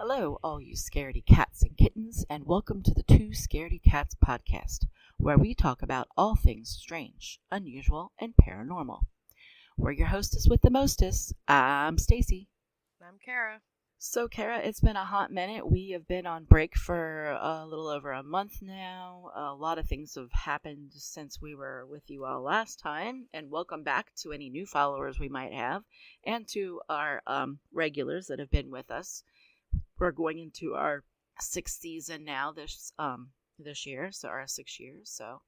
Hello, all you scaredy cats and kittens, and welcome to the Two Scaredy Cats podcast, where we talk about all things strange, unusual, and paranormal. We're your hostess with the mostest. I'm Stacy. I'm Kara. So, Kara, it's been a hot minute. We have been on break for a little over a month now. A lot of things have happened since we were with you all last time, and welcome back to any new followers we might have, and to our regulars that have been with us. We're going into our sixth season now this year, so our 6 years. So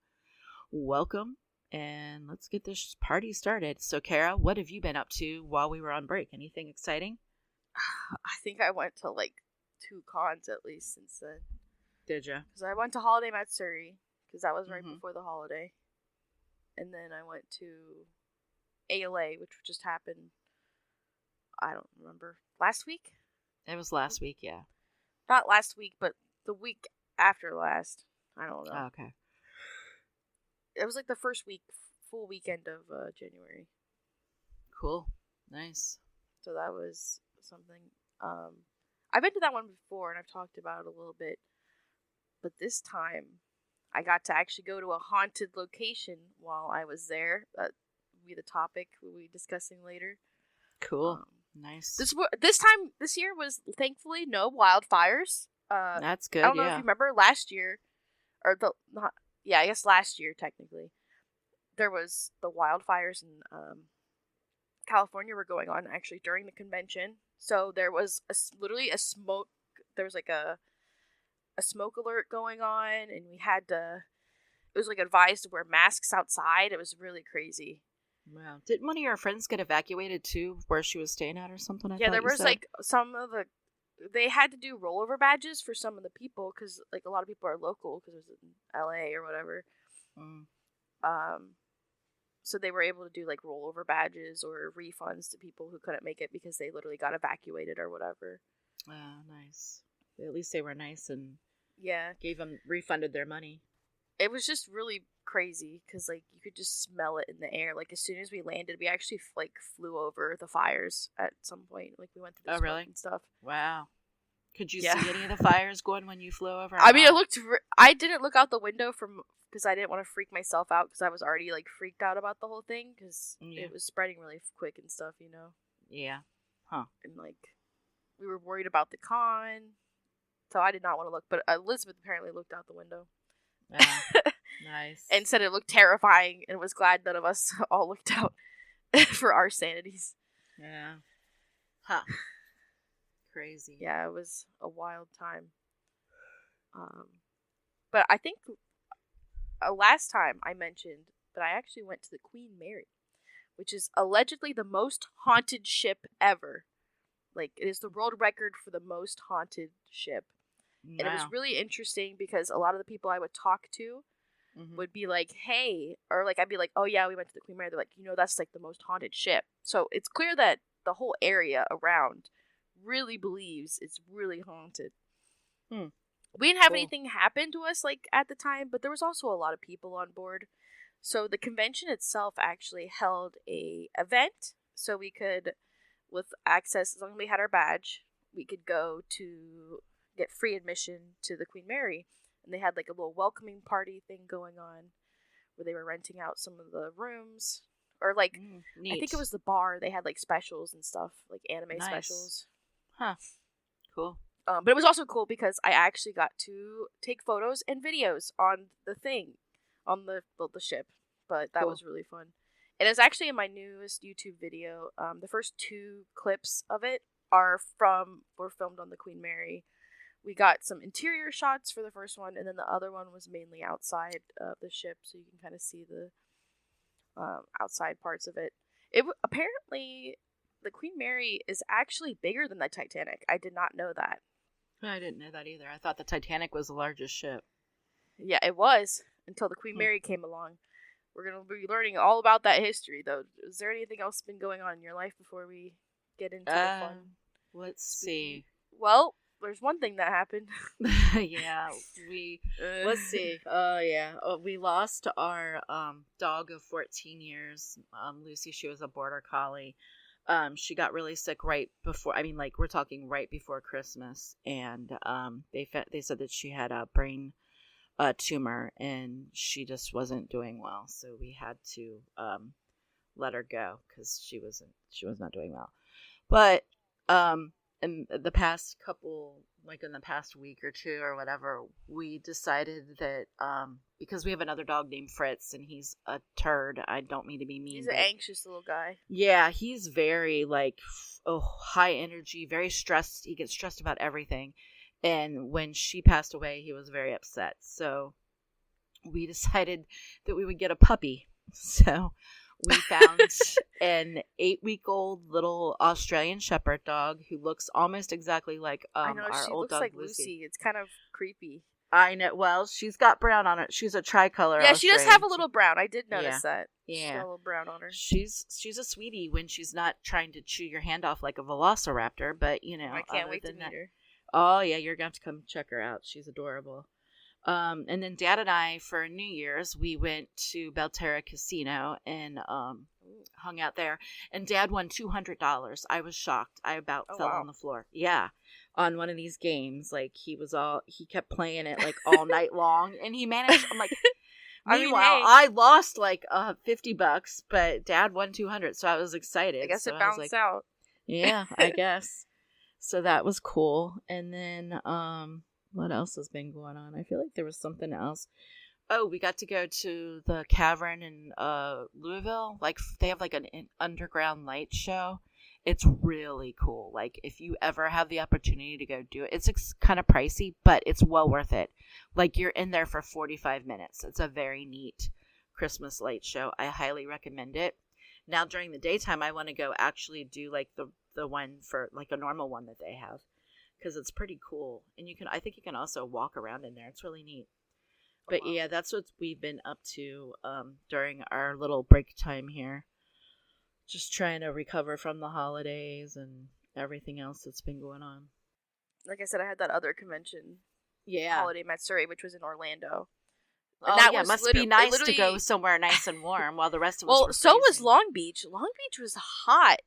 welcome, and let's get this party started. So Kara, what have you been up to while we were on break? Anything exciting? I think I went to like 2 cons at least since then. Did you? Because I went to Holiday Matsuri, because that was right before the holiday. And then I went to ALA, which just happened, I don't remember, last week? It was last week, yeah. Not last week, but the week after last. I don't know. Oh, okay. It was like the first full weekend of January. Cool. Nice. So that was something. I've been to that one before, and I've talked about it a little bit. But this time, I got to actually go to a haunted location while I was there. That will be the topic we'll be discussing later. Cool. Nice. This year was thankfully no wildfires. That's good. I don't know if you remember last year, I guess last year technically, there was the wildfires in California were going on actually during the convention. So there was literally a smoke. There was like a smoke alert going on, and we had to. It was like advised to wear masks outside. It was really crazy. Wow. Didn't one of your friends get evacuated too, where she was staying at or something? Yeah, there was like they had to do rollover badges for some of the people because like a lot of people are local because it was in LA or whatever. So they were able to do like rollover badges or refunds to people who couldn't make it because they literally got evacuated or whatever. Nice. At least they were nice and refunded their money. It was just really crazy because like you could just smell it in the air. Like as soon as we landed, we actually like flew over the fires at some point. Like we went to the smoke and stuff. Wow. Could you see any of the fires going when you flew over? I mean, I didn't look out the window because I didn't want to freak myself out because I was already like freaked out about the whole thing because it was spreading really quick and stuff, you know. Yeah. Huh. And like we were worried about the con, so I did not want to look. But Elizabeth apparently looked out the window. Nice. And said it looked terrifying and was glad none of us all looked out for our sanities. Yeah. Huh. Crazy. Yeah, it was a wild time. But I think last time I mentioned that I actually went to the Queen Mary, which is allegedly the most haunted ship ever. Like, it is the world record for the most haunted ship. Wow. And it was really interesting because a lot of the people I would talk to would be like, hey, or like I'd be like, oh yeah, we went to the Queen Mary. They're like, that's like the most haunted ship. So it's clear that the whole area around really believes it's really haunted. We didn't have anything happen to us like at the time, but there was also a lot of people on board. So the convention itself actually held a event, so we could, with access, as long as we had our badge, we could go to get free admission to the Queen Mary. And they had like a little welcoming party thing going on where they were renting out some of the rooms. Or like, I think it was the bar. They had like specials and stuff, like anime specials. Huh. Cool. But it was also cool because I actually got to take photos and videos on the thing, on the ship. But that was really fun. It is actually in my newest YouTube video. The first 2 clips of it were filmed on the Queen Mary. We got some interior shots for the first one, and then the other one was mainly outside of the ship, so you can kind of see the outside parts of it. Apparently, the Queen Mary is actually bigger than the Titanic. I did not know that. I didn't know that either. I thought the Titanic was the largest ship. Yeah, it was, until the Queen Mary came along. We're going to be learning all about that history, though. Is there anything else been going on in your life before we get into the fun? Let's see. Well, there's one thing that happened. Yeah, let's see. We lost our dog of 14 years. Lucy, she was a border collie. She got really sick right before. I mean, like we're talking right before Christmas, and they said that she had a brain tumor, and she just wasn't doing well. So we had to let her go because she was not doing well. But in the past couple, like in the past week or two or whatever, we decided that because we have another dog named Fritz, and he's a turd. I don't mean to be mean. He's an anxious little guy. Yeah, he's very like high energy, very stressed. He gets stressed about everything. And when she passed away, he was very upset. So we decided that we would get a puppy. So we found an 8-week-old little Australian Shepherd dog who looks almost exactly like I know, our she old looks dog like Lucy. It's kind of creepy. I know. Well, she's got brown on her. She's a tricolor. Yeah, she does Australian. have a little brown. I did notice that. Yeah. She's got a little brown on her. She's a sweetie when she's not trying to chew your hand off like a velociraptor. But I can't wait to meet her. Oh yeah, you're going to have to come check her out. She's adorable. And then Dad and I, for New Year's, we went to Belterra Casino and hung out there. And Dad won $200. I was shocked. I about fell on the floor. Yeah, on one of these games. Like he kept playing it like all night long, and he managed. I'm like, meanwhile, I lost like $50, but Dad won 200, so I was excited. I guess so it balanced out. Yeah, I guess. So that was cool. And then what else has been going on? I feel like there was something else. Oh, we got to go to the cavern in Louisville. Like they have like an underground light show. It's really cool. Like if you ever have the opportunity to go do it, it's kind of pricey, but it's well worth it. Like you're in there for 45 minutes. It's a very neat Christmas light show. I highly recommend it. Now during the daytime, I want to go actually do like the one for like a normal one that they have, because it's pretty cool. And I think you can also walk around in there. It's really neat. But yeah, that's what we've been up to during our little break time here. Just trying to recover from the holidays and everything else that's been going on. Like I said, I had that other convention. Yeah. Holiday Matsuri, which was in Orlando. And that must be nice to go somewhere nice and warm while the rest of us were so freezing. was Long Beach. Long Beach was hot.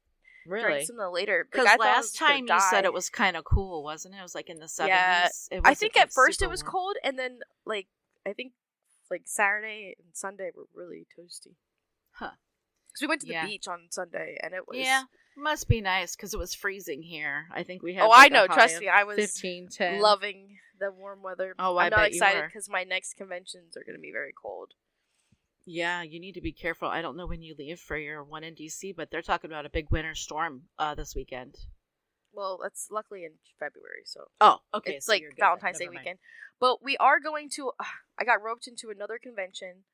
Really? During some of the later. Because last time you said it was kind of cool, wasn't it? It was like in the 70s. Yeah. I think at first it was warm. cold, and then I think Saturday and Sunday were really toasty. Huh. Because we went to the beach on Sunday, and it was... Yeah, must be nice, because it was freezing here. I think we had I know, trust me, I was 15, 10. loving the warm weather. Oh, I'm not excited, because my next conventions are going to be very cold. Yeah, you need to be careful. I don't know when you leave for your one in DC, but they're talking about a big winter storm this weekend. Well, that's luckily in February, so... Oh, okay. It's like Valentine's Day weekend. But we are going to... I got roped into another convention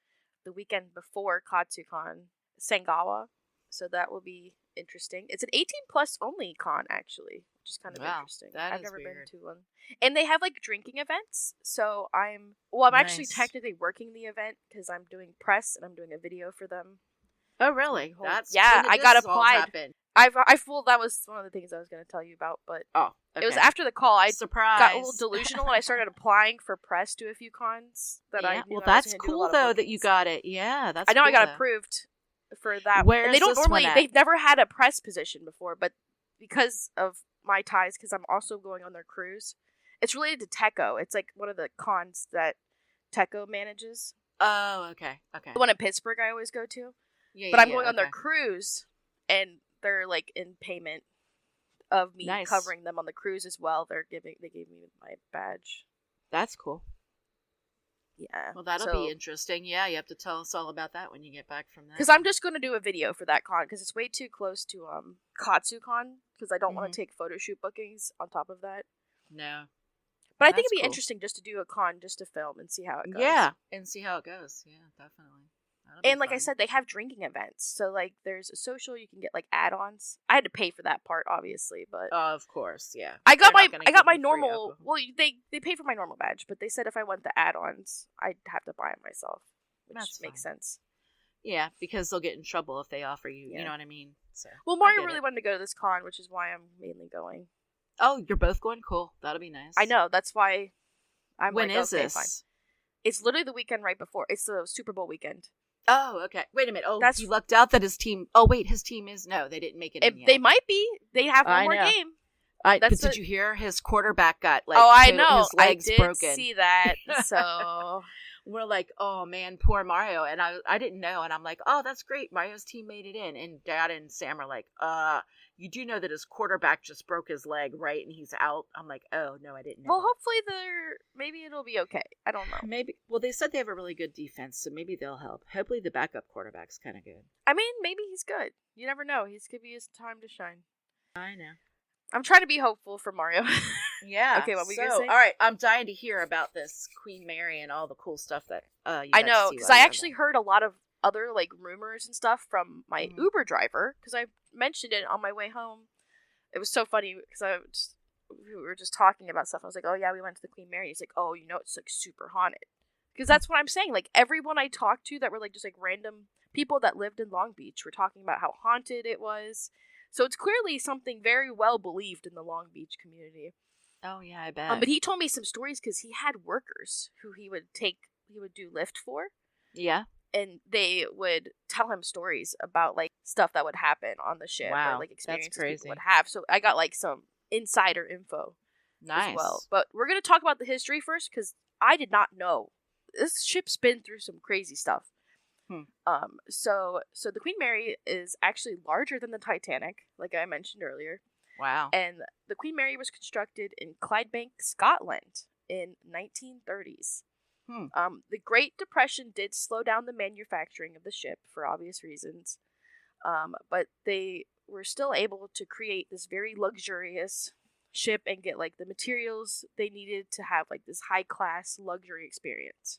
the weekend before KatsuCon, Sangawa, so that will be interesting. It's an 18-plus only con, actually, which is kind of interesting. I've never been to one. And they have, like, drinking events, so I'm actually technically working the event, because I'm doing press, and I'm doing a video for them. Oh, really? I got applied. That was one of the things I was going to tell you about, but it was after the call. I got a little delusional and I started applying for press to a few cons that I knew. Well, that's cool though that you got it. Yeah, that's. I know cool, I got approved for that. Where and they don't normally. They've never had a press position before, but because of my ties, because I'm also going on their cruise, it's related to Teco. It's like one of the cons that Teco manages. Oh, okay. The one in Pittsburgh I always go to. Yeah, but I'm going on their cruise, and they're like in payment of me covering them on the cruise as well. They gave me my badge. That's cool. Yeah. Well, that'll be interesting. Yeah, you have to tell us all about that when you get back from that. Because I'm just going to do a video for that con, because it's way too close to KatsuCon, because I don't want to take photo shoot bookings on top of that. No. But I think it'd be interesting just to do a con, just to film and see how it goes. Yeah, and see how it goes. Yeah, definitely. And like I said, they have drinking events. So like there's a social, you can get like add-ons. I had to pay for that part, obviously, but of course, yeah. I got my normal. Well, they pay for my normal badge, but they said if I want the add-ons, I'd have to buy it myself, which makes sense. Yeah, because they'll get in trouble if they offer you. Yeah. You know what I mean? So. Well, Mario really wanted to go to this con, which is why I'm mainly going. Oh, you're both going? Cool. That'll be nice. I know. That's why I'm. When is this? Fine. It's literally the weekend right before. It's the Super Bowl weekend. Oh, okay. Wait a minute. Oh, That's he lucked out that his team. Oh, wait, his team is no. They didn't make it in yet. They might be. They have one I more know. game. But did you hear his quarterback got like? Oh, I know. His legs I did broken. See that. So we're like, oh man, poor Mario. And I didn't know, and I'm like, oh, that's great. Mario's team made it in, and Dad and Sam are like, you do know that his quarterback just broke his leg, right? And he's out. I'm like, oh no, I didn't know. Well, that. hopefully maybe it'll be okay. I don't know. Maybe. Well, they said they have a really good defense, so maybe they'll help. Hopefully, the backup quarterback's kind of good. I mean, maybe he's good. You never know. He's could be his time to shine. I know. I'm trying to be hopeful for Mario. Yeah. Okay, what were you gonna say? All right, I'm dying to hear about this Queen Mary and all the cool stuff that you I know, because I actually heard a lot of other like rumors and stuff from my Uber driver, because I mentioned it on my way home. It was so funny because we were just talking about stuff. I was like, oh yeah, we went to the Queen Mary. He's like, oh, it's like super haunted. Because that's what I'm saying. Like everyone I talked to that were like just like random people that lived in Long Beach were talking about how haunted it was. So it's clearly something very well believed in the Long Beach community. Oh yeah, I bet. But he told me some stories because he had workers who he would do Lyft for. Yeah. And they would tell him stories about like stuff that would happen on the ship, or like experiences people would have. So I got like some insider info as well. But we're gonna talk about the history first because I did not know this ship's been through some crazy stuff. So the Queen Mary is actually larger than the Titanic, like I mentioned earlier. Wow. And the Queen Mary was constructed in Clydebank, Scotland in 1930s. The Great Depression did slow down the manufacturing of the ship for obvious reasons, but they were still able to create this very luxurious ship and get like the materials they needed to have like this high class luxury experience.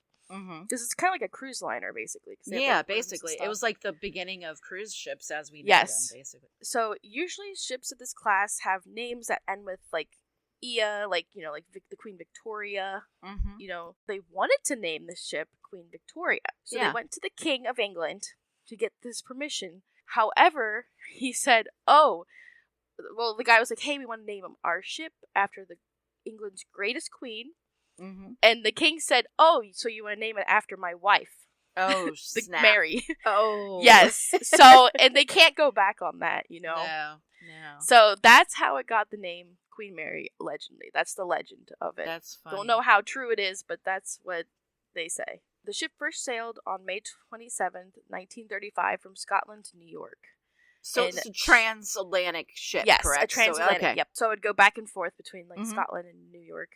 This is kind of like a cruise liner, basically. Yeah, basically, it was like the beginning of cruise ships as we know them, basically. So usually ships of this class have names that end with like Ia, like, like the Queen Victoria. They wanted to name the ship Queen Victoria. So they went to the King of England to get this permission. However, he said, the guy was like, hey, we want to name our ship after the England's greatest queen. And the king said, oh, so you want to name it after my wife. Oh, the snap. Mary. Oh. Yes. So, and they can't go back on that, No. So that's how it got the name Queen Mary, allegedly. That's the legend of it. That's funny. Don't know how true it is, but that's what they say. The ship first sailed on May 27th, 1935 from Scotland to New York. So it's a transatlantic ship, yes, correct? Yes, a transatlantic, so, okay. Yep. So it would go back and forth between Scotland and New York.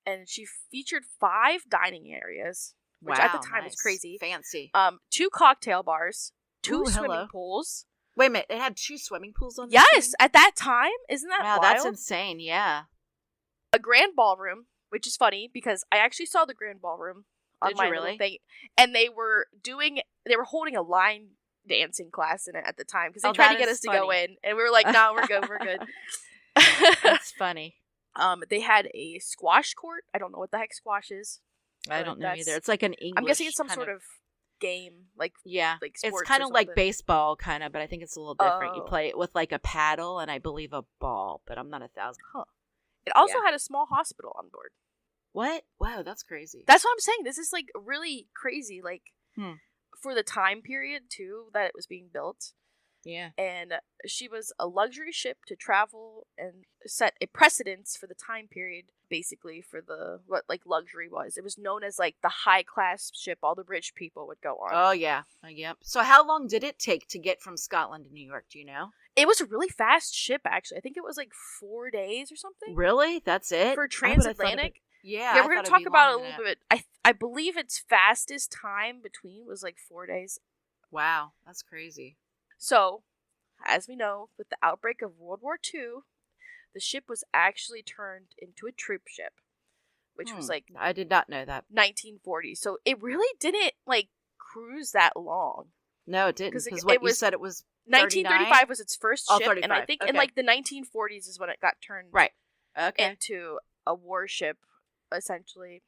And she featured 5 dining areas, which at the time was crazy. Fancy. 2 cocktail bars, 2 swimming hello. pools. Wait a minute, it had 2 swimming pools on this Yes, thing? at that time. Isn't that wild? That's insane, yeah. A grand ballroom, which is funny because I actually saw the grand ballroom on Did my you really? little thing. And they were holding a line dancing class in it at the time because they tried to get us to go in. And we were like, no, we're good, we're good. That's funny. They had a squash court. I don't know what the heck squash is. I don't know either. It's like an English. I'm guessing it's some sort of game, like like sports. It's kind of like baseball, kind of, but I think it's a little different. You play it with like a paddle and I believe a ball, but I'm not 1,000. Huh. It also had a small hospital on board. What? Wow, that's crazy. That's what I'm saying. This is like really crazy, like for the time period too that it was being built. Yeah. And she was a luxury ship to travel and set a precedence for the time period, basically, for what like luxury was. It was known as like the high class ship all the rich people would go on. Oh, yeah. Yep. So how long did it take to get from Scotland to New York? Do you know? It was a really fast ship, actually. I think it was like 4 days or something. Really? That's it? For transatlantic? Yeah, we're going to talk about it a little bit. I believe its fastest time between was like 4 days. Wow, that's crazy. So, as we know, with the outbreak of World War II, the ship was actually turned into a troop ship, which was like... I did not know that. 1940. So it really didn't like cruise that long. No, it didn't. Because what you said, it was 1935 was its first ship, 35. And I think in like the 1940s is when it got turned into a warship, essentially.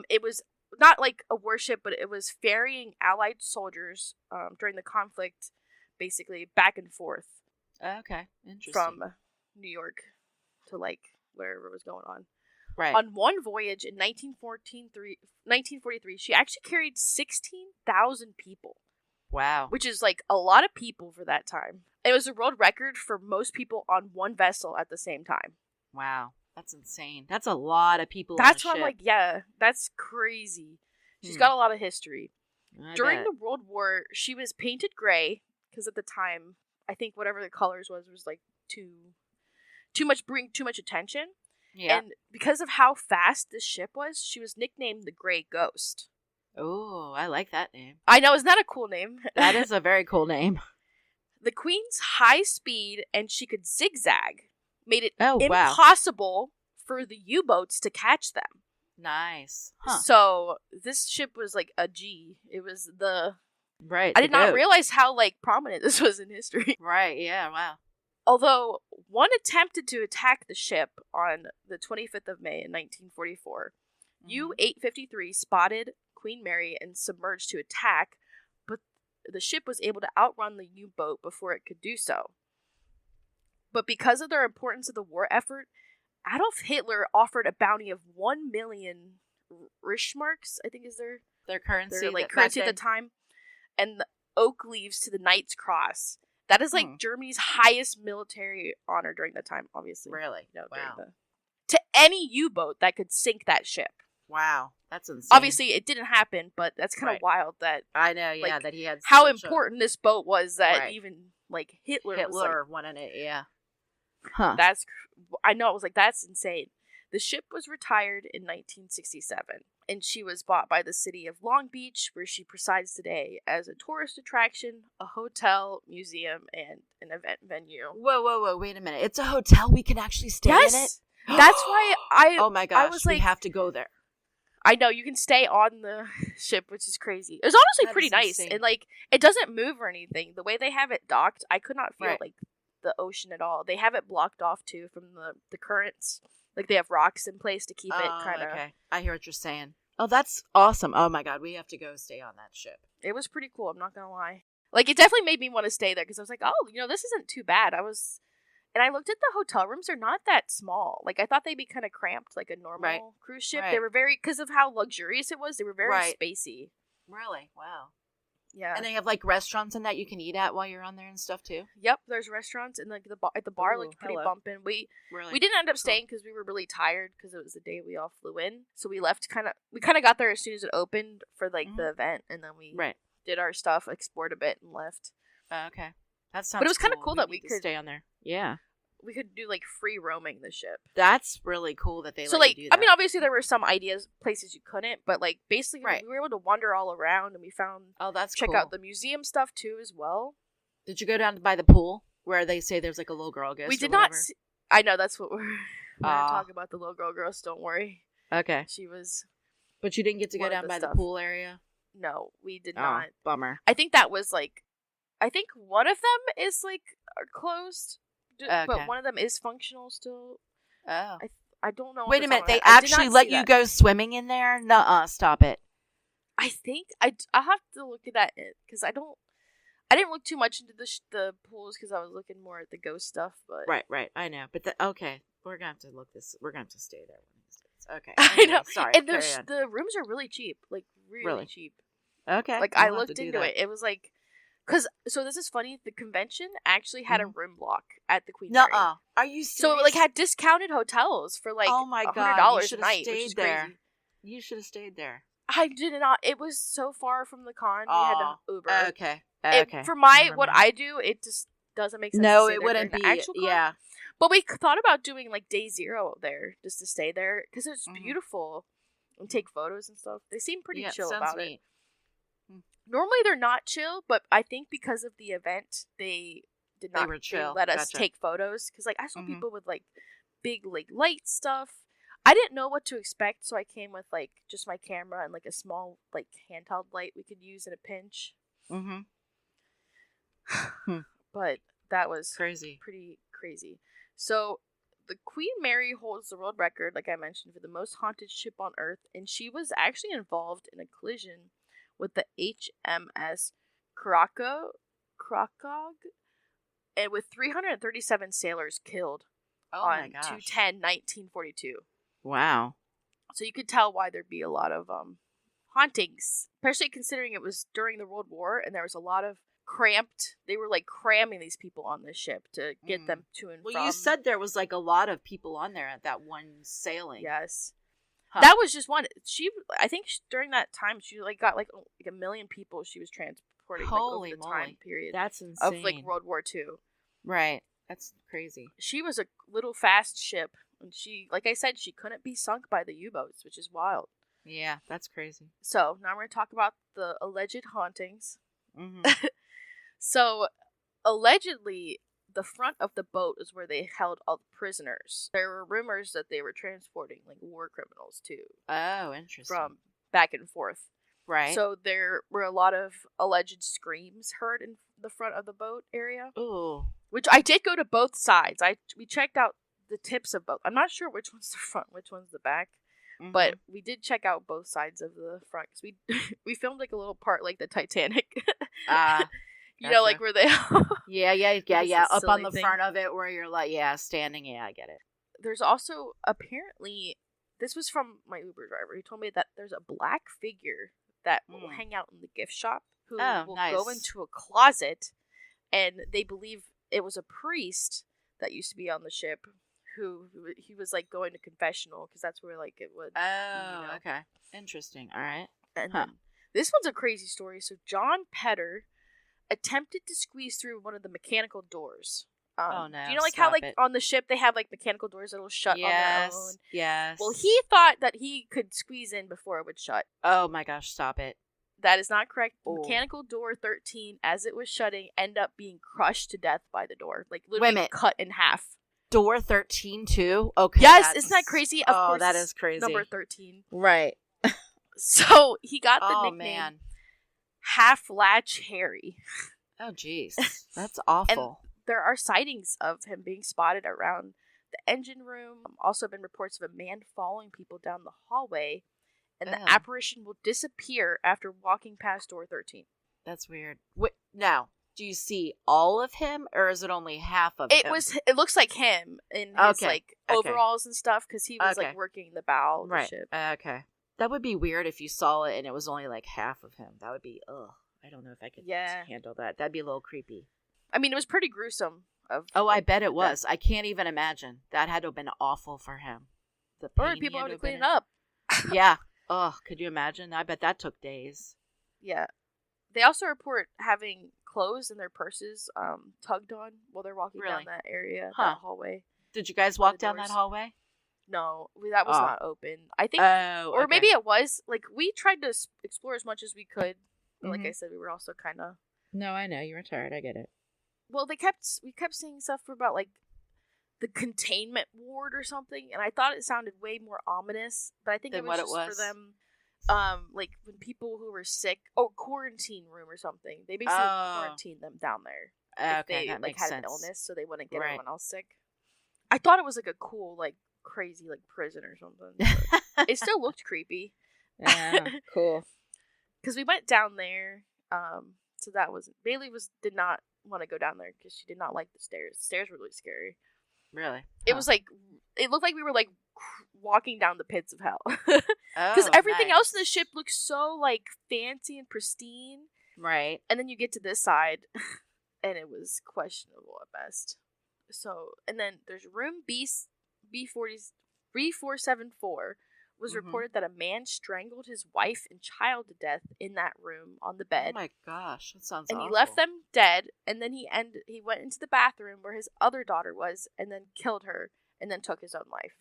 It was not like a warship, but it was ferrying Allied soldiers during the conflict, basically back and forth. Okay, interesting. From New York to like wherever was going on. Right. On one voyage in 1943, she actually carried 16,000 people. Wow. Which is like a lot of people for that time. It was a world record for most people on one vessel at the same time. Wow. That's insane. That's a lot of people That's on why a I'm ship. like, yeah, that's crazy. She's got a lot of history. I During bet. the World War, she was painted gray because at the time, I think whatever the colors was like too much, bring too much attention. Yeah. And because of how fast this ship was, she was nicknamed the Gray Ghost. Oh, I like that name. I know, isn't that a cool name? That is a very cool name. The Queen's high speed and she could zigzag made it Oh, wow. impossible for the U-boats to catch them. Nice. Huh. So this ship was like a G. It was the Right. I did not realize how like prominent this was in history. Right. Yeah. Wow. Although one attempted to attack the ship on the 25th of May in 1944, U-853 spotted Queen Mary and submerged to attack, but the ship was able to outrun the U-boat before it could do so. But because of their importance of the war effort, Adolf Hitler offered a bounty of 1 million Reichsmarks, I think is their currency. Their currency at the time, and the oak leaves to the Knight's Cross. That is like Germany's highest military honor during that time, obviously. Really? Wow. To any U-boat that could sink that ship. Wow, that's insane. Obviously, it didn't happen, but that's kind of wild that I know. Yeah, that he had how important this boat was that even like Hitler wanted it. Yeah. Huh. I know. It was like, that's insane. The ship was retired in 1967, and she was bought by the city of Long Beach, where she presides today as a tourist attraction, a hotel, museum, and an event venue. Whoa! Wait a minute! It's a hotel. We can actually stay in it. That's why Oh my gosh! I was like, we have to go there. I know, you can stay on the ship, which is crazy. It was honestly pretty nice, and like it doesn't move or anything. The way they have it docked, I could not feel like the ocean at all. They have it blocked off too from the currents. Like they have rocks in place to keep it kind of. Okay, I hear what you're saying. Oh, that's awesome! Oh my god, we have to go stay on that ship. It was pretty cool. I'm not gonna lie. Like it definitely made me want to stay there because I was like, oh, this isn't too bad. And I looked at the hotel rooms; they're not that small. Like I thought they'd be kind of cramped, like a normal cruise ship. They were because of how luxurious it was. They were very spacey. Really? Wow. Yeah. And they have like restaurants in that you can eat at while you're on there and stuff too. Yep, there's restaurants and like the bar looked pretty bumping. We didn't end up staying because we were really tired because it was the day we all flew in. So we left kind of got there as soon as it opened for like the event, and then we did our stuff, explored a bit, and left. Okay, that sounds. But it was kind of cool that we could stay on there. Yeah. We could do like free roaming the ship. That's really cool that they so let you do that. I mean, obviously there were some places you couldn't, but like basically we were able to wander all around, and we found check out the museum stuff too as well. Did you go down by the pool where they say there's like a little girl ghost? We did not. I know that's what we're gonna talk about, the little girl ghost. Don't worry. Okay. She was. But you didn't get to go down by the pool area. No, we did not. Bummer. I think that was like, I think one of them is like closed. But one of them is functional still. Oh. I don't know. Wait a minute. They actually let you go swimming in there? Nuh-uh. Stop it. I think I'll have to look at that because I didn't look too much into the pools because I was looking more at the ghost stuff. But right. I know. But okay, we're gonna have to look this. We're gonna have to stay there one of these days. Okay. I know. Sorry. And the rooms are really cheap. Like really cheap. Okay. Like I looked into it. It was like. So this is funny. The convention actually had a room block at the Queen Mary. Nuh-uh. Are you serious? So it like had discounted hotels for like $100 a night, which is crazy. You should have stayed there. I did not. It was so far from the con. We had to Uber. Okay. For what I do, it just doesn't make sense. No, it wouldn't be. Actual con. Yeah. But we thought about doing like day 0 there just to stay there because it's beautiful and take photos and stuff. They seem pretty chill about it. Normally they're not chill, but I think because of the event, they did not let us take photos. Because like I saw people with like big like light stuff. I didn't know what to expect, so I came with like just my camera and like a small like handheld light we could use in a pinch. But that was pretty crazy. So the Queen Mary holds the world record, like I mentioned, for the most haunted ship on Earth, and she was actually involved in a collision with the HMS Krakow, and with 337 sailors killed on 2/10/1942. Wow. So you could tell why there'd be a lot of hauntings, especially considering it was during the World War and there was a lot of they were like cramming these people on the ship to get them to and Well, from. you said there was like a lot of people on there at that one sailing. Yes. Huh. That was just one. I think during that time she like got like a million people she was transporting Holy like, over the moly. time period. That's insane. Of like World War II. Right. That's crazy. She was a little fast ship, and she, like I said, she couldn't be sunk by the U-boats, which is wild. Yeah, that's crazy. So now we're going to talk about the alleged hauntings. Mm-hmm. So, allegedly, the front of the boat is where they held all the prisoners. There were rumors that they were transporting like war criminals too. Oh, interesting. From back and forth. Right. So there were a lot of alleged screams heard in the front of the boat area. Ooh. Which I did go to both sides. We checked out the tips of both. I'm not sure which one's the front, which one's the back. Mm-hmm. But we did check out both sides of the front because we filmed like a little part like the Titanic. You know, like where they yeah up on the front of it where you're like standing. Yeah, I get it. There's also apparently, this was from my Uber driver. He told me that there's a black figure that will hang out in the gift shop who will go into a closet, and they believe it was a priest that used to be on the ship who he was like going to confessional because that's where like it would. Okay, interesting. All right. And then, this one's a crazy story. So John Petter attempted to squeeze through one of the mechanical doors. Oh no! Do you know like how like on the ship they have like mechanical doors that'll shut on their own? Yes. Well, he thought that he could squeeze in before it would shut. Oh my gosh! Stop it. That is not correct. Mechanical door 13, as it was shutting, ended up being crushed to death by the door, like literally cut in half. Door 13 too? Okay. Yes, isn't that crazy? Of course, that is crazy. Number 13. Right. So he got the nickname man. Half Latch Harry. Oh jeez, that's awful. And there are sightings of him being spotted around the engine room. Also been reports of a man following people down the hallway, and the apparition will disappear after walking past door 13. That's weird. Now, do you see all of him, or is it only half of him? It looks like him in his overalls and stuff because he was like working the bow of the ship. Okay. That would be weird if you saw it and it was only like half of him. That would be, I don't know if I could handle that. That'd be a little creepy. I mean, it was pretty gruesome. I bet it was. I can't even imagine. That had to have been awful for him. Or people had to clean it up. Yeah. Oh, could you imagine? I bet that took days. Yeah. They also report having clothes in their purses tugged on while they're walking down that area, that hallway. Did you guys walk down that hallway? No, that was not open. I think, or maybe it was. Like, we tried to explore as much as we could. But like I said, we were also kind of... No, I know. You were tired. I get it. Well, we kept seeing stuff about, like, the containment ward or something, and I thought it sounded way more ominous, but I think it was just for them, like, when people who were sick... Oh, quarantine room or something. They basically quarantined them down there. If they, that makes had sense. an illness, so they wouldn't get everyone else sick. I thought it was, like, a cool, like, crazy like prison or something. It still looked creepy. Yeah, cool. Because we went down there, so that was Bailey did not want to go down there because she did not like the stairs. The stairs were really scary. Really? It was like it looked like we were like walking down the pits of hell. Because everything else in the ship looked so like fancy and pristine. Right. And then you get to this side, and it was questionable at best. So, and then there's room B474 was reported that a man strangled his wife and child to death in that room on the bed. Oh my gosh, that sounds awful. And he left them dead, and then he went into the bathroom where his other daughter was, and then killed her, and then took his own life.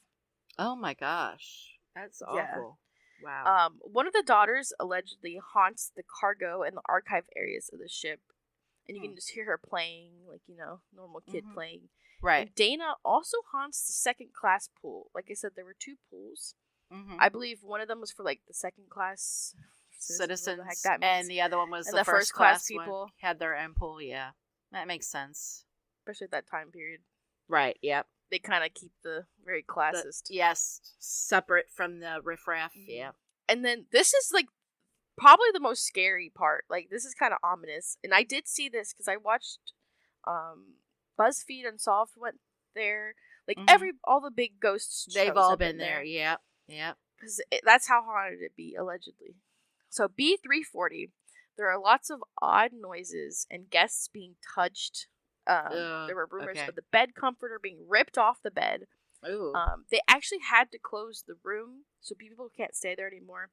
Oh my gosh, that's awful. Yeah. Wow. One of the daughters allegedly haunts the cargo and the archive areas of the ship, and you can just hear her playing, like, normal kid playing. Right. And Dana also haunts the second class pool. Like I said, there were 2 pools. Mm-hmm. I believe one of them was for like the second class citizens, and the other one was the first class people one. Had their own pool. Yeah, that makes sense, especially at that time period. Right. Yep. They kind of keep the very classist. Yes, separate from the riffraff. Mm-hmm. Yeah. And then this is like probably the most scary part. Like, this is kind of ominous, and I did see this because I watched BuzzFeed Unsolved went there. Like Mhm. all the big ghost They've shows all have been there. Yep. Yep. because that's how haunted it be allegedly. So B340, there are lots of odd noises and guests being touched. There were rumors Okay. of the bed comforter being ripped off the bed. Ooh. They actually had to close the room so people can't stay there anymore,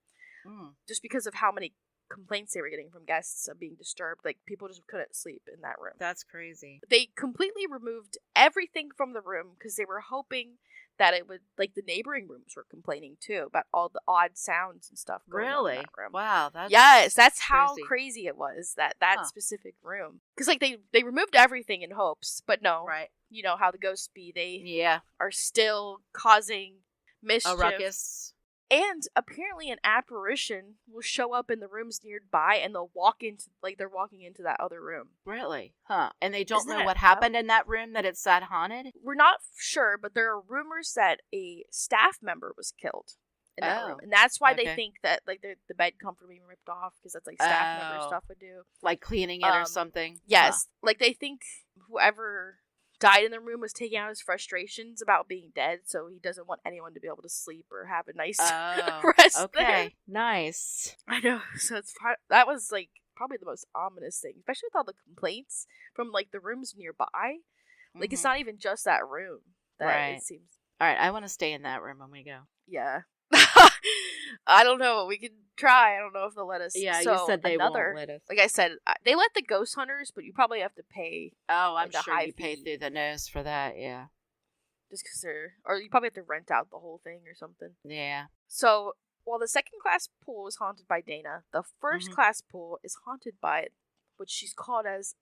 just because of how many complaints they were getting from guests of being disturbed. Like, people just couldn't sleep in that room. That's crazy. They completely removed everything from the room because they were hoping that it would, like, the neighboring rooms were complaining too about all the odd sounds and stuff going on in that room. Wow. That's how crazy it was, that specific room. Because, like, they removed everything in hopes, but no. Right. You know how the ghosts be. They are still causing mischief. A ruckus. And apparently an apparition will show up in the rooms nearby and they'll walk into, like, they're walking into that other room. Really? Huh. And they don't Isn't know it what happened in that room, that it's that haunted? We're not sure, but there are rumors that a staff member was killed in that room. And that's why they think that, like, the bed comforter being ripped off, because that's, like, staff member stuff would do. Like cleaning it or something? Yes. Huh. Like, they think whoever died in the room was taking out his frustrations about being dead, so he doesn't want anyone to be able to sleep or have a nice rest there. Nice. I know. So that was, like, probably the most ominous thing, especially with all the complaints from, like, the rooms nearby. Like, it's not even just that room that it seems. All right, I want to stay in that room when we go. Yeah. I don't know. We can try. I don't know if they'll let us. Yeah, so you said they won't let us. Like I said, they let the ghost hunters, but you probably have to pay. Oh, I'm sure you pay through the nose for that, yeah. Just because or you probably have to rent out the whole thing or something. Yeah. So, while the second class pool is haunted by Dana, the first class pool is haunted by what she's called as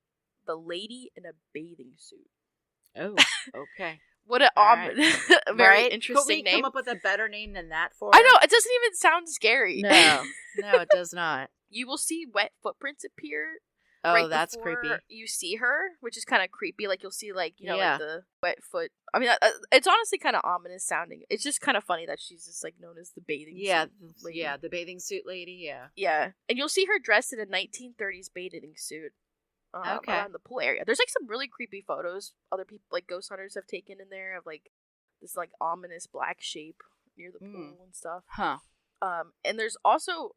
the lady in a bathing suit. Oh, okay. What a very interesting name. Could we come up with a better name than that for her? I know, it doesn't even sound scary. No, it does not. You will see wet footprints appear. Oh, that's creepy. You see her, which is kind of creepy. Like, you'll see, like, you know, like the wet foot. I mean, it's honestly kind of ominous sounding. It's just kind of funny that she's just, like, known as the bathing suit lady. Yeah, the bathing suit lady, yeah. Yeah, and you'll see her dressed in a 1930s bathing suit. Around the pool area. There's, like, some really creepy photos other people, like, ghost hunters have taken in there of, like, this, like, ominous black shape near the pool and stuff. Huh. And there's also,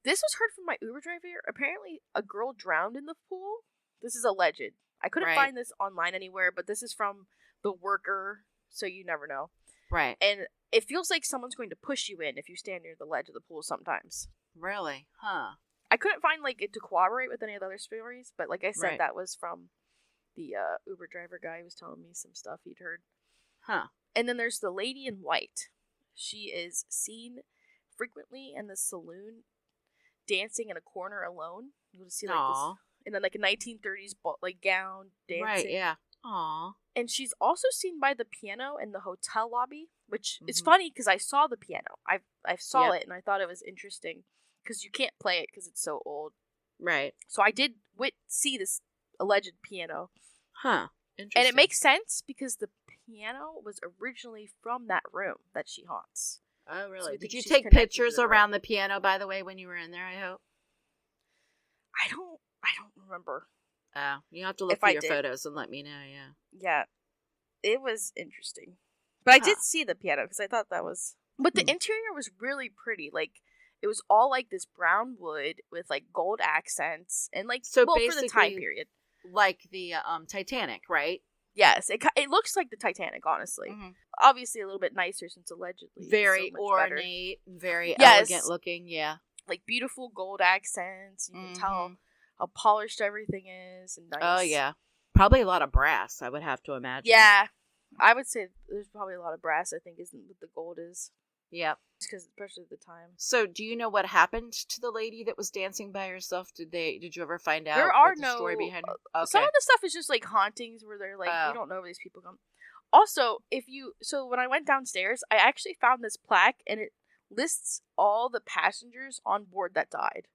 this was heard from my Uber driver. Apparently a girl drowned in the pool. This is alleged. I couldn't find this online anywhere, but this is from the worker, so you never know. Right. And it feels like someone's going to push you in if you stand near the ledge of the pool sometimes. Really? Huh. I couldn't find, like, it to corroborate with any of the other stories, but like I said, that was from the Uber driver guy who was telling me some stuff he'd heard. Huh. And then there's the lady in white. She is seen frequently in the saloon dancing in a corner alone. You'll see, like, this, and then, like, a 1930s like gown dancing. Right, yeah. Aww. And she's also seen by the piano in the hotel lobby, which is funny because I saw the piano. I saw it and I thought it was interesting. Because you can't play it because it's so old. Right. So I did see this alleged piano. Huh. Interesting. And it makes sense because the piano was originally from that room that she haunts. Oh, really? So did you take pictures around the piano, by the way, when you were in there, I hope? I don't remember. Oh, you have to look for your photos and let me know, yeah. Yeah. It was interesting. But I did see the piano because I thought that was... But the interior was really pretty. Like, it was all, like, this brown wood with, like, gold accents and, like, so for the time period. Like the Titanic, right? Yes, it looks like the Titanic, honestly. Mm-hmm. Obviously a little bit nicer since allegedly. Very so ornate, very elegant looking, yeah. Like, beautiful gold accents. You can tell how polished everything is and nice. Oh, yeah. Probably a lot of brass, I would have to imagine. Yeah. I would say there's probably a lot of brass, I think, isn't what the gold is. Yep. Because especially at the time. So, do you know what happened to the lady that was dancing by herself? Did you ever find out? There are what the no story behind it? Okay. Some of the stuff is just like hauntings where they're like, we don't know where these people come. Also, so when I went downstairs, I actually found this plaque and it lists all the passengers on board that died.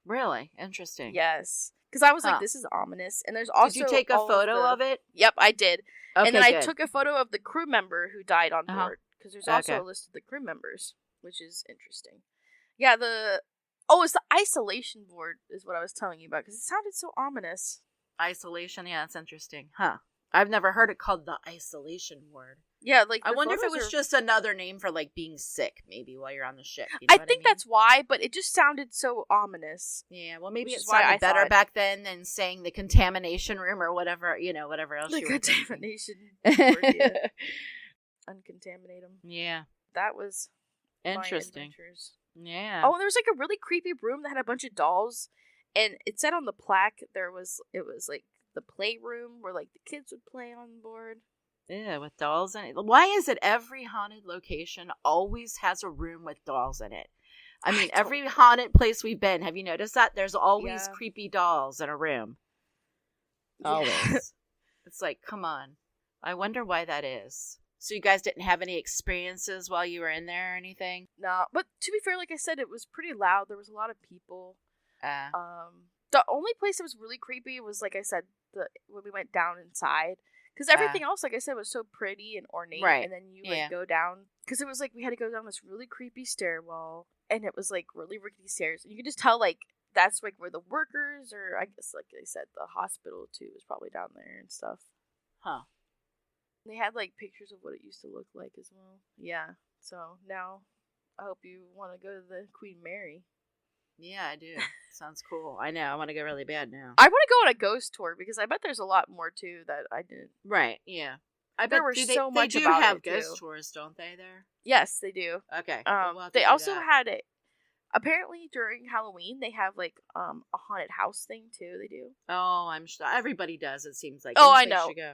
Really? Interesting. Yes. Because I was like, this is ominous. And there's also. Did you take a photo of it? Yep, I did. Okay, and then I took a photo of the crew member who died on board. Because there's also a list of the crew members, which is interesting. Yeah, it's the isolation board is what I was telling you about, because it sounded so ominous. Isolation, yeah, that's interesting. Huh. I've never heard it called the isolation ward. Yeah, like I the wonder if it photos was just another name for like being sick, maybe while you're on the ship. You know I what think mean? that's why, but it just sounded so ominous. Yeah, well, maybe Which it is why sounded I better thought- back then than saying the contamination room or whatever, whatever else The you were thinking. contamination board, yeah. Uncontaminate them. Yeah, That was interesting. my adventures. Yeah. Oh, and there was like a really creepy room that had a bunch of dolls, and it said on the plaque it was like the playroom where like the kids would play on board. Yeah, with dolls in it. Why is it every haunted location always has a room with dolls in it? I mean, every haunted place we've been, have you noticed that? There's always creepy dolls in a room. Always. Yeah. It's like, come on. I wonder why that is. So you guys didn't have any experiences while you were in there or anything? No, but to be fair, like I said, it was pretty loud. There was a lot of people. The only place that was really creepy was, like I said, when we went down inside. Because everything else, like I said, was so pretty and ornate. Right. And then you go down. Because it was like we had to go down this really creepy stairwell. And it was like really rickety stairs. And you could just tell like that's like where the workers, or I guess like they said, the hospital too was probably down there and stuff. Huh. They had like pictures of what it used to look like as well. Yeah. So now I hope you want to go to the Queen Mary. Yeah, I do. Sounds cool. I know. I want to go really bad now. I want to go on a ghost tour because I bet there's a lot more too that I didn't. Right. Yeah. I bet there were so much about it. They do have ghost tours, don't they? There. Yes, they do. Okay. They also had it. Apparently, during Halloween, they have like a haunted house thing too. They do. Oh, I'm sure everybody does. It seems like. Oh, I know. Go,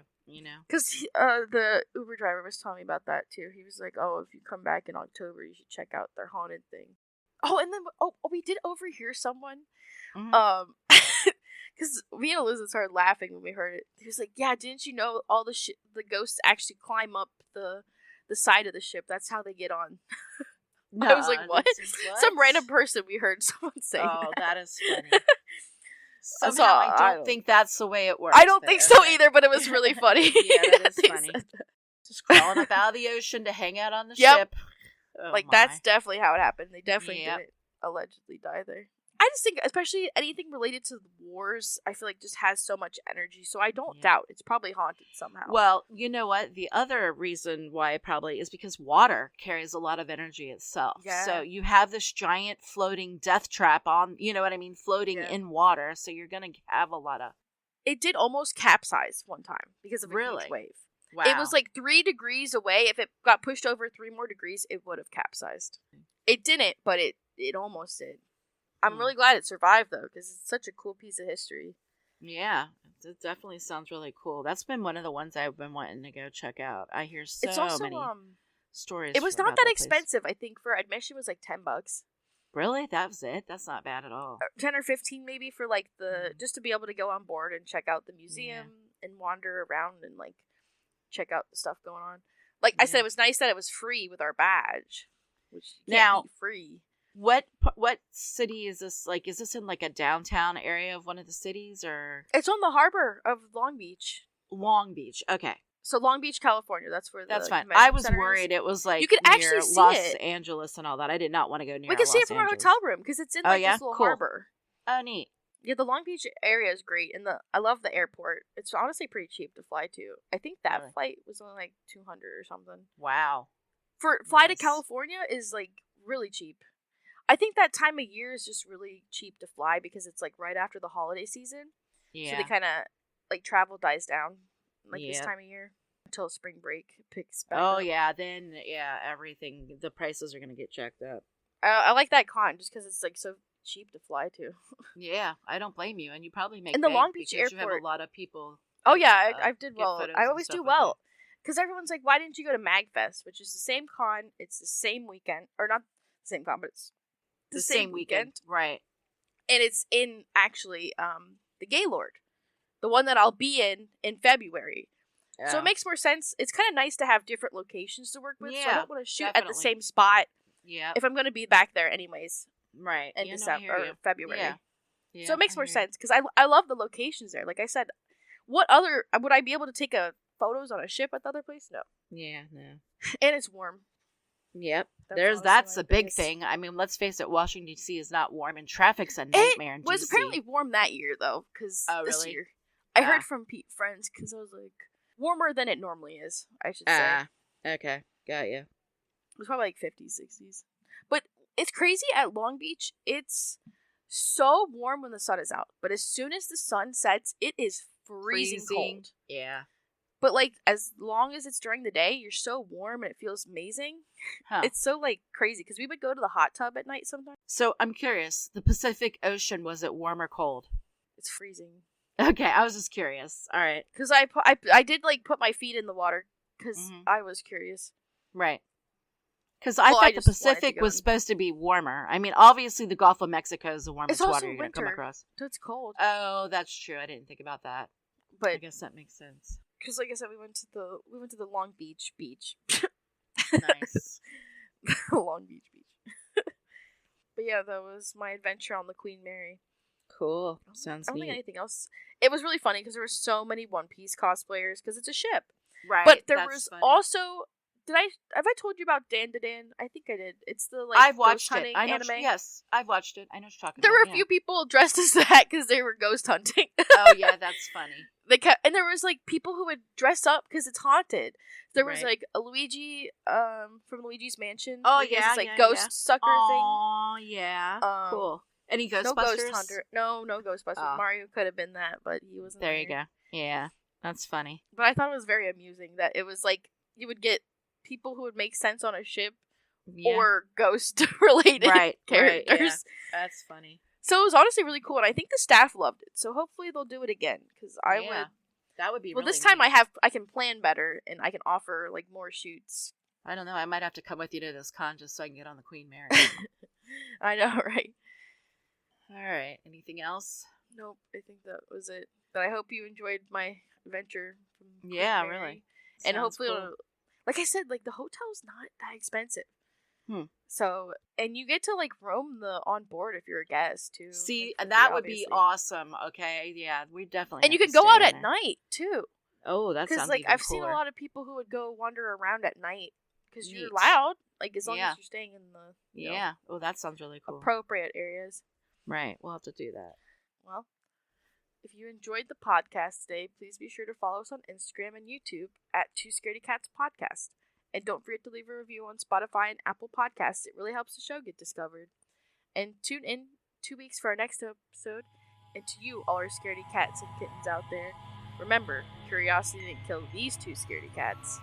because the Uber driver was telling me about that too. He was like, "Oh, if you come back in October, you should check out their haunted thing." Oh, and then we did overhear someone. Mm-hmm. Because me and Elizabeth started laughing when we heard it. He was like, "Yeah, didn't you know all the ghosts actually climb up the side of the ship? That's how they get on." No, I was like, what? Some random person we heard someone say. Oh, that is funny. Somehow I don't think that's the way it works. I don't think so either, but it was really funny. Yeah, that is funny. Just crawling up out of the ocean to hang out on the ship. Oh, like, that's definitely how it happened. They definitely didn't allegedly die there. I just think, especially anything related to the wars, I feel like just has so much energy. So I don't doubt it's probably haunted somehow. Well, you know what? The other reason why it probably is because water carries a lot of energy itself. Yeah. So you have this giant floating death trap on, you know what I mean, floating in water. So you're going to have a lot of... It did almost capsize one time because of a heat wave. Wow. It was like 3 degrees away. If it got pushed over 3 more degrees, it would have capsized. It didn't, but it almost did. I'm really glad it survived, though, because it's such a cool piece of history. Yeah, it definitely sounds really cool. That's been one of the ones I've been wanting to go check out. I hear many stories. It was not that expensive. I think for admission was like $10. Really? That was it? That's not bad at all. 10 or 15 maybe for like just to be able to go on board and check out the museum and wander around and like check out the stuff going on. Like I said, it was nice that it was free with our badge, which can't be free. What city is this? Like, is this in like a downtown area of one of the cities, or? It's on the harbor of Long Beach. Long Beach, okay. So Long Beach, California. That's where. That's fine. I was worried it was like you could near actually see Los it. Angeles and all that. I did not want to go near. We can see it from our hotel room because it's in like this little harbor. Oh, neat. Yeah, the Long Beach area is great, and I love the airport. It's honestly pretty cheap to fly to. I think that flight was only like $200 or something. Wow. Fly to California is like really cheap. I think that time of year is just really cheap to fly because it's like right after the holiday season. Yeah. So they kind of like travel dies down like this time of year until spring break picks back up. Yeah. Then, everything, the prices are going to get jacked up. I like that con just because it's like so cheap to fly to. Yeah, I don't blame you. And you probably make in the Long Beach airport. You have a lot of people. Oh, yeah. I did well. I always do well. Because everyone's like, why didn't you go to MagFest? Which is the same con. It's the same weekend. Or not the same con, but it's the same weekend. Right. And it's in, actually, the Gaylord. The one that I'll be in February. Yeah. So it makes more sense. It's kind of nice to have different locations to work with. Yeah, so I don't want to shoot at the same spot. Yeah. If I'm going to be back there anyways. Right. In December or February. Yeah. So it makes more sense. Because I love the locations there. Like I said, what other... Would I be able to take photos on a ship at the other place? No. Yeah, no. And it's warm. Yep. That's a big thing. I mean, let's face it, Washington, D.C. is not warm, and traffic's a nightmare in D.C. It was apparently warm that year, though, because this year. I heard from friends, because I was like, warmer than it normally is, I should say. Okay, got you. It was probably like 50s, 60s. But it's crazy at Long Beach. It's so warm when the sun is out, but as soon as the sun sets, it is freezing cold. Yeah. But like as long as it's during the day, you're so warm and it feels amazing. Huh. It's so like crazy because we would go to the hot tub at night sometimes. So I'm curious. The Pacific Ocean, was it warm or cold? It's freezing. Okay, I was just curious. All right. Because I did like put my feet in the water because I was curious. Right. Because I thought the Pacific was supposed to be warmer. I mean, obviously the Gulf of Mexico is the warmest water you're going to come across. So it's cold. Oh, that's true. I didn't think about that. But I guess that makes sense. Because like I said, we went to the Long Beach. Nice. Long Beach. But yeah, that was my adventure on the Queen Mary. Cool. Sounds I don't neat. think anything else. It was really funny because there were so many One Piece cosplayers because it's a ship. Right. But there was also. Have I told you about Dan to Dan? I think I did. It's the I've watched ghost it. hunting anime. Yes, I've watched it. I know what you're talking there about. were a few people dressed as that because they were ghost hunting. Oh yeah, that's funny. And there was like people who would dress up because it's haunted. There was like a Luigi from Luigi's Mansion. Oh yeah, this, ghost sucker thing. Oh yeah, cool. Any Ghostbusters? No Ghost Hunter. No Ghostbusters. Oh. Mario could have been that, but he wasn't. There you go. Yeah, that's funny. But I thought it was very amusing that it was like you would get people who would make sense on a ship or ghost related characters. Right, yeah. That's funny. So it was honestly really cool, and I think the staff loved it. So hopefully they'll do it again because I would. That would be. Well, really this time neat. I can plan better and I can offer like more shoots. I don't know. I might have to come with you to this con just so I can get on the Queen Mary. I know, right? All right. Anything else? Nope. I think that was it. But I hope you enjoyed my adventure. From Queen Mary. Really. And hopefully, like I said, like the hotel's not that expensive. So, and you get to like roam on board if you're a guest too. See, like, that would be awesome. Okay, yeah, we definitely. And you can go out at night too. Oh, that sounds because like even I've cooler. seen a lot of people who would go wander around at night because you're loud. Like as long as you're staying in the you know, oh, that sounds really cool. Appropriate areas. Right, we'll have to do that. Well, if you enjoyed the podcast today, please be sure to follow us on Instagram and YouTube at Two Scaredy Cats Podcast. And don't forget to leave a review on Spotify and Apple Podcasts. It really helps the show get discovered. And tune in 2 weeks for our next episode. And to you, all our scaredy cats and kittens out there, remember, curiosity didn't kill these two scaredy cats.